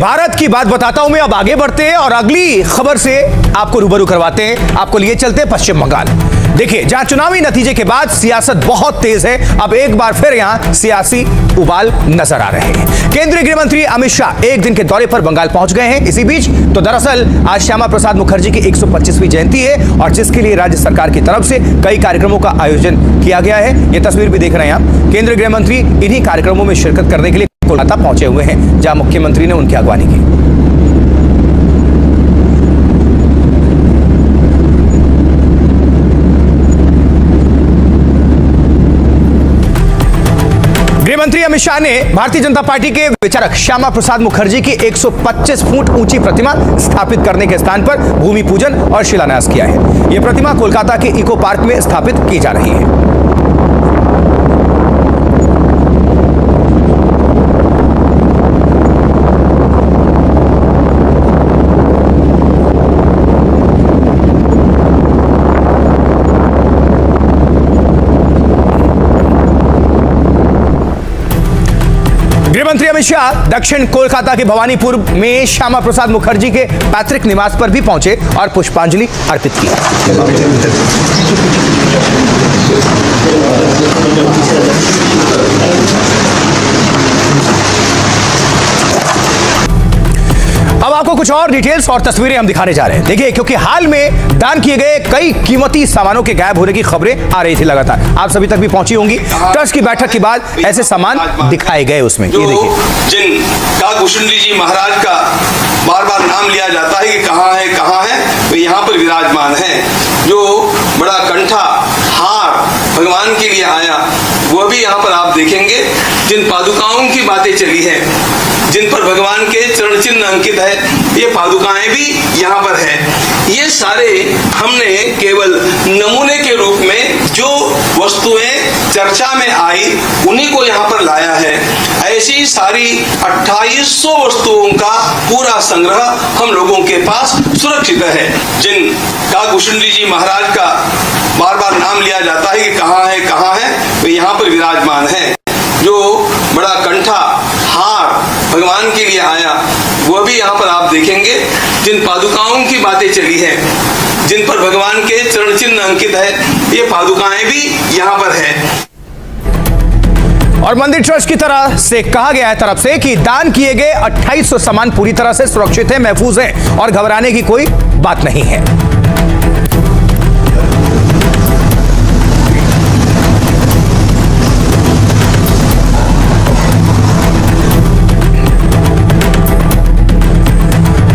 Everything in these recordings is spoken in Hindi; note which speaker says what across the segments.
Speaker 1: भारत की बात बताता हूं मैं। अब आगे बढ़ते हैं और अगली खबर से आपको रूबरू करवाते हैं। आपको लिए चलते हैं पश्चिम बंगाल। देखिए, जहां चुनावी नतीजे के बाद सियासत बहुत तेज है, अब एक बार फिर यहां सियासी उबाल नजर आ रहे हैं। केंद्रीय गृह मंत्री अमित शाह एक दिन के दौरे पर बंगाल पहुंच गए हैं। इसी बीच तो दरअसल आज श्यामा प्रसाद मुखर्जी की 125वीं जयंती है और जिसके लिए राज्य सरकार की तरफ से कई कार्यक्रमों का आयोजन किया गया है। यह तस्वीर भी देख रहे हैं आप। केंद्रीय गृह मंत्री इन्हीं कार्यक्रमों में शिरकत करने के लिए कोलकाता पहुंचे हुए हैं, जहां मुख्यमंत्री ने उनकी अगवानी की। गृहमंत्री अमित शाह ने भारतीय जनता पार्टी के विचारक श्यामा प्रसाद मुखर्जी की 125 फुट ऊंची प्रतिमा स्थापित करने के स्थान पर भूमि पूजन और शिलान्यास किया है। यह प्रतिमा कोलकाता के इको पार्क में स्थापित की जा रही है। गृहमंत्री अमित शाह दक्षिण कोलकाता के भवानीपुर में श्यामा प्रसाद मुखर्जी के पैतृक निवास पर भी पहुंचे और पुष्पांजलि अर्पित की। अब आपको कुछ और डिटेल्स और तस्वीरें हम दिखाने जा रहे हैं। देखिए, क्योंकि हाल में दान किए गए कई कीमती सामानों के गायब होने की खबरें आ रही थी लगातार, आप सभी तक भी पहुंची होंगी। ट्रस्ट की बैठक के बाद ऐसे सामान दिखाए गए उसमें। ये देखिए,
Speaker 2: जिन काकभूषण जी महाराज का बार बार नाम लिया जाता है कि कहाँ है, वे यहाँ पर विराजमान है। जो बड़ा कंठा हार भगवान के लिए आया, वह भी यहाँ पर आप देखेंगे। जिन पादुकाओं की बातें चली है, जिन पर भगवान के चरण चिन्ह अंकित है, ये पादुकाएं भी यहाँ पर है। ये सारे हमने केवल नमूने के रूप में जो वस्तुएं चर्चा में आई उन्हीं को यहाँ पर लाया है। ऐसी सारी 2800 वस्तुओं का पूरा संग्रह हम लोगों के पास सुरक्षित है। जिन काकभूषण जी महाराज का बार बार नाम लिया जाता है कि कहाँ है, वे यहाँ पर विराजमान है। जो बड़ा कंठा हार भगवान के लिए आया, वह भी यहाँ पर आप देखेंगे। जिन पादुकाओं की बातें चली है, जिन पर भगवान के चरण चिन्ह अंकित है, ये पादुकाएं भी यहाँ पर है।
Speaker 1: और मंदिर ट्रस्ट की तरफ से कहा गया है तरफ से कि दान किए गए 2800 सामान पूरी तरह से सुरक्षित है, महफूज है और घबराने की कोई बात नहीं है।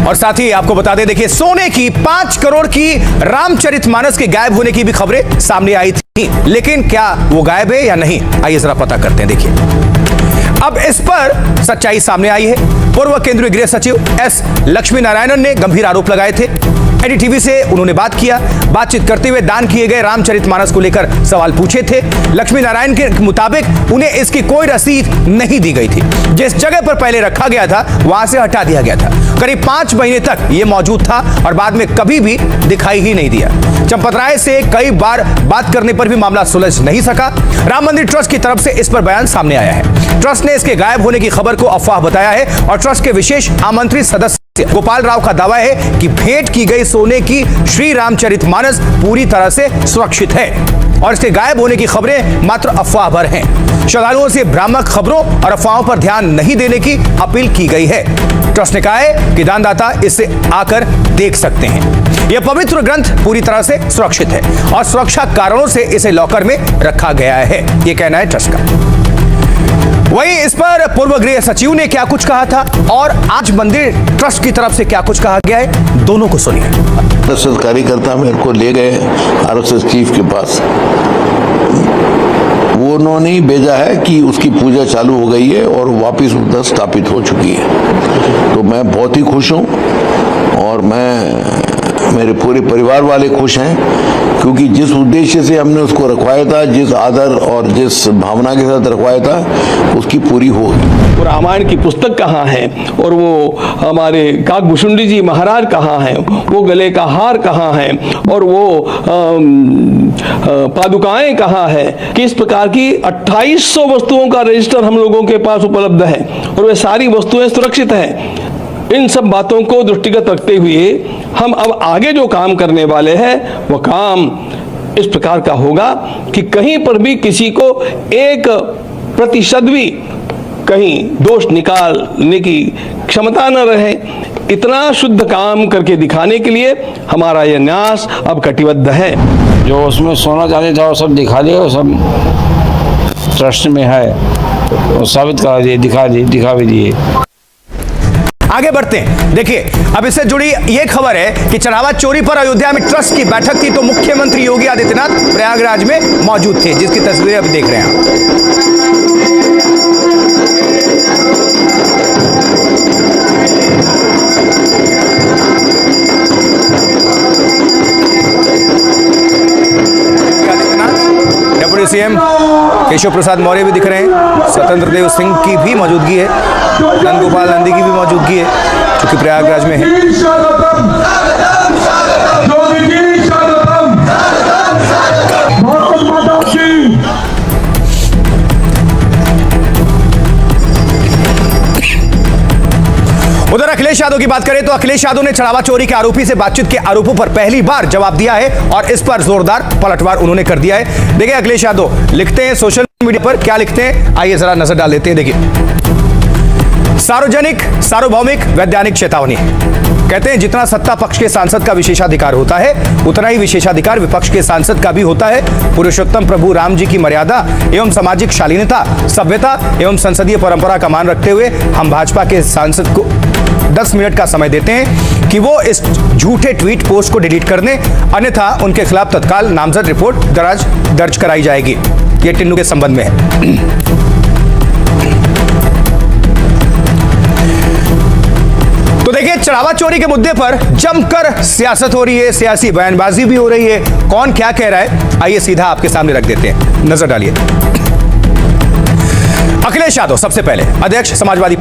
Speaker 1: और साथ ही आपको बता दें, देखिए, सोने की 5 करोड़ की रामचरितमानस के गायब होने की भी खबरें सामने आई थी, लेकिन क्या वो गायब है या नहीं, आइए जरा पता करते हैं। देखिए, अब इस पर सच्चाई सामने आई है। पूर्व केंद्रीय गृह सचिव एस लक्ष्मी नारायणन ने गंभीर आरोप लगाए थे। एनडीटीवी से उन्होंने बातचीत करते हुए दान किए गए रामचरितमानस को लेकर सवाल पूछे थे। लक्ष्मी नारायण के मुताबिक उन्हें इसकी कोई रसीद नहीं दी गई थी। जिस जगह पर पहले रखा गया था वहां से हटा दिया गया था। करीब 5 महीने तक यह मौजूद था और बाद में कभी भी दिखाई ही नहीं दिया। चंपत राय से कई बार बात करने पर भी मामला सुलझ नहीं सका। राम मंदिर ट्रस्ट की तरफ से इस पर बयान सामने आया है। ट्रस्ट ने इसके गायब होने की खबर को अफवाह बताया है और ट्रस्ट के विशेष आमंत्रित सदस्य गोपाल राव का दावा है कि भेंट की गई सोने की श्री रामचरितमानस पूरी तरह से सुरक्षित है और इसके गायब होने की खबरें मात्र अफवाह भर हैं। श्रद्धालुओं से भ्रामक खबरों और अफवाहों पर ध्यान नहीं देने की अपील की गई है। ट्रस्ट ने कहा है कि दानदाता इसे आकर देख सकते हैं। यह पवित्र ग्रंथ पूरी तरह से सुरक्षित है और सुरक्षा कारणों से इसे लॉकर में रखा गया है, यह कहना है ट्रस्ट का। वहीं इस पर पूर्व गृह सचिव ने क्या कुछ कहा था और आज मंदिर ट्रस्ट की तरफ से क्या कुछ कहा गया है, दोनों को सुनिए।
Speaker 3: आरएसएस कार्यकर्ता मेरे को ले गए आरएसएस चीफ के पास। वो उन्होंने ही भेजा है कि उसकी पूजा चालू हो गई है और वापस उधर स्थापित हो चुकी है। तो मैं बहुत ही खुश हूँ और मेरे पूरे परिवार वाले खुश हैं, क्योंकि जिस उद्देश्य से हमने उसको रखवाया था, जिस आदर और जिस भावना के साथ रखवाया था, उसकी पूरी हो गई।
Speaker 4: रामायण की पुस्तक कहाँ है और वो हमारे काकभूषण जी महाराज कहाँ हैं, वो गले का हार कहाँ है और वो पादुकाएं कहाँ है, किस प्रकार की 2800 वस्तुओं का रजिस्टर हम लोगों के पास उपलब्ध है और वे सारी वस्तुएं सुरक्षित हैं। इन सब बातों को दृष्टिगत रखते हुए हम अब आगे जो काम करने वाले हैं वो काम इस प्रकार का होगा कि कहीं पर भी किसी को 1% भी कहीं दोष निकालने की क्षमता न रहे। इतना शुद्ध काम करके दिखाने के लिए हमारा यह न्यास अब कटिबद्ध है।
Speaker 5: जो उसमें सोना चांदी था वो सब दिखा दिया, वो सब ट्रस्ट में है, वो साबित करा दिए, दिखा भी दिए।
Speaker 1: आगे बढ़ते हैं। देखिए, अब इससे जुड़ी यह खबर है कि चढ़ावा चोरी पर अयोध्या में ट्रस्ट की बैठक थी, तो मुख्यमंत्री योगी आदित्यनाथ प्रयागराज में मौजूद थे, जिसकी तस्वीरें अभी देख रहे हैं। डिप्टी सीएम केशव प्रसाद मौर्य भी दिख रहे हैं, स्वतंत्र देव सिंह की भी मौजूदगी है, नंद गोपाल नंदी की भी मौजूदगी है, जो कि प्रयागराज में है। उधर अखिलेश यादव की बात करें तो अखिलेश यादव ने चढ़ावा चोरी के आरोपी से बातचीत के आरोपों पर पहली बार जवाब दिया है और इस पर जोरदार पलटवार उन्होंने कर दिया है। देखिए, अखिलेश यादव लिखते हैं सोशल मीडिया पर, क्या लिखते हैं आइए जरा नजर डाल लेते हैं। देखिए, सार्वजनिक सार्वभौमिक वैधानिक चेतावनी। कहते हैं जितना सत्ता पक्ष के सांसद का विशेषाधिकार होता है उतना ही विशेषाधिकार विपक्ष के सांसद का भी होता है। पुरुषोत्तम प्रभु राम जी की मर्यादा एवं सामाजिक शालीनता, सभ्यता एवं संसदीय परंपरा का मान रखते हुए हम भाजपा के सांसद को 10 मिनट का समय देते हैं कि वो इस झूठे ट्वीट पोस्ट को डिलीट कर दें, अन्यथा उनके खिलाफ तत्काल नामजद रिपोर्ट दर्ज कराई जाएगी। ये टिन्नू के संबंध में है। तो देखिए, चढ़ावा चोरी के मुद्दे पर जमकर सियासत हो रही है, सियासी बयानबाजी भी हो रही है। कौन क्या कह रहा है आइए सीधा आपके सामने रख देते हैं, नजर डालिए। अखिलेश यादव सबसे पहले अध्यक्ष समाजवादी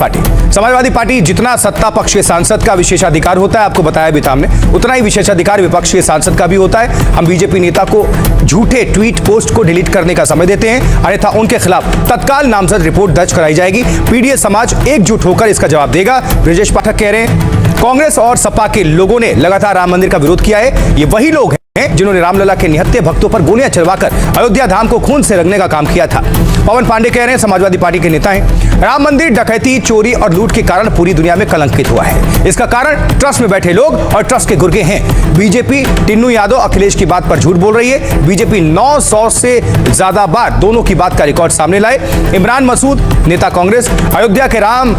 Speaker 1: पार्टी जितना सत्ता पक्ष के सांसद का विशेषाधिकार होता है, आपको बताया भी था हमने, उतना ही विशेषाधिकार विपक्ष के सांसद का भी होता है। हम बीजेपी नेता को झूठे ट्वीट पोस्ट को डिलीट करने का समय देते हैं, अन्यथा उनके खिलाफ तत्काल नामजद रिपोर्ट दर्ज कराई जाएगी। पीडीएस समाज एकजुट होकर इसका जवाब देगा। ब्रजेश पाठक कह रहे हैं कांग्रेस और सपा के लोगों ने लगातार राम मंदिर का विरोध किया है। ये वही लोग हैं जिन्होंने रामलला के निहत्थे भक्तों पर गोलियां चलवाकर अयोध्या धाम को खून से रंगने का काम किया था। पवन पांडे कह रहे हैं समाजवादी पार्टी के नेता हैं, राम मंदिर डकैती, चोरी और लूट के कारण पूरी दुनिया में कलंकित हुआ है। इसका कारण ट्रस्ट में बैठे लोग और ट्रस्ट के गुर्गे हैं। बीजेपी टिन्नू यादव अखिलेश की बात पर झूठ बोल रही है। बीजेपी 900 से ज्यादा बार दोनों की बात का रिकॉर्ड सामने लाए। इमरान मसूद नेता कांग्रेस, अयोध्या के राम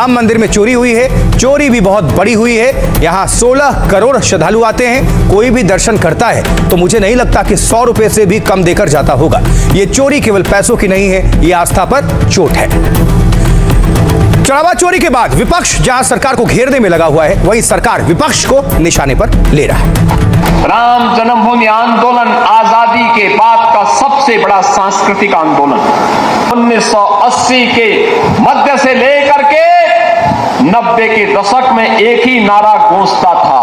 Speaker 1: मंदिर में चोरी हुई है, चोरी भी बहुत बड़ी हुई है। यहाँ 16 करोड़ श्रद्धालु आते हैं, कोई भी दर्शन करता है तो मुझे नहीं लगता कि 100 रुपए से भी कम देकर जाता होगा। ये चोरी केवल पैसों की नहीं है, ये आस्था पर चोट है। चढ़ावा चोरी के बाद विपक्ष जहां सरकार को घेरने में लगा हुआ है, वहीं सरकार विपक्ष को निशाने पर ले रहा है।
Speaker 6: राम जन्मभूमि आंदोलन आजादी के बाद का सबसे बड़ा सांस्कृतिक आंदोलन 1980 के मध्य से लेकर के 90 के दशक में एक ही नारा गूंजता था,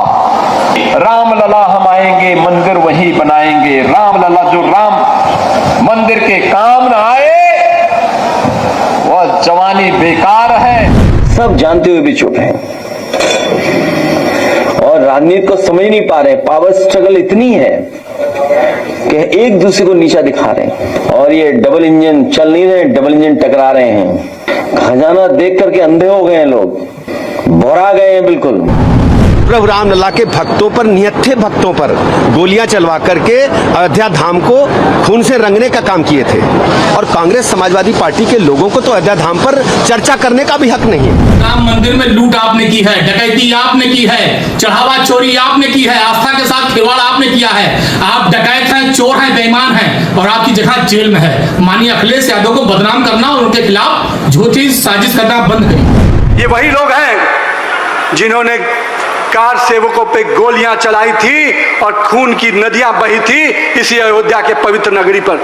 Speaker 6: रामलला हम आएंगे मंदिर वही बनाएंगे। रामलला, जो राम मंदिर के काम न आए वह जवानी बेकार है।
Speaker 7: सब जानते हुए भी चुप हैं और राजनीति को समझ नहीं पा रहे। पावर स्ट्रगल इतनी है कि एक दूसरे को नीचा दिखा रहे हैं और ये डबल इंजन चल नहीं रहे, डबल इंजन टकरा रहे हैं। खजाना देख करके अंधे हो गए हैं लोग, भरा गए हैं बिल्कुल।
Speaker 8: प्रभु रामलला के भक्तों पर, निहत्थे भक्तों पर गोलियां चलवा करके अयोध्या धाम को खून से रंगने का काम किए थे। और कांग्रेस समाजवादी पार्टी के लोगों को तो अयोध्या धाम पर चर्चा करने का भी हक नहीं है।
Speaker 9: राम मंदिर में लूट आपने की है, डकैती आपने की है, चढ़ावा चोरी आपने की है, आस्था के साथ खिलवाड़ आपने किया है। आप डकैत हैं, चोर हैं, बेईमान हैं और आपकी जगह जेल में है। माननीय अखिलेश यादव को बदनाम करना और उनके खिलाफ झूठी साजिश करना बंद करिए।
Speaker 10: ये वही लोग हैं जिन्होंने कार सेवकों पे गोलियां चलाई थी और खून की नदियां बही थी इसी अयोध्या के पवित्र नगरी पर।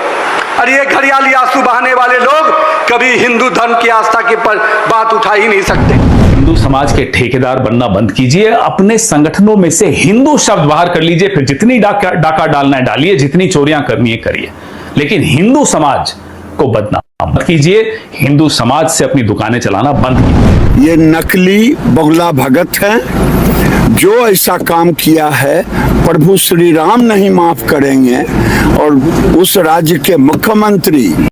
Speaker 10: और ये घड़ियाली आंसू बहाने वाले लोग कभी हिंदू धर्म की आस्था के पर बात उठा ही नहीं सकते।
Speaker 11: हिंदू समाज के ठेकेदार बनना बंद कीजिए, अपने संगठनों में से हिंदू शब्द बाहर कर लीजिए, फिर जितनी डाका डालना है डालिए, जितनी चोरियां करनी है करिए, लेकिन हिंदू समाज को बदनाम मत कीजिए। हिंदू समाज से अपनी दुकानें चलाना बंद कीजिए।
Speaker 12: ये नकली बगुला भगत है। जो ऐसा काम किया है प्रभु श्री राम नहीं माफ करेंगे। और उस राज्य के मुख्यमंत्री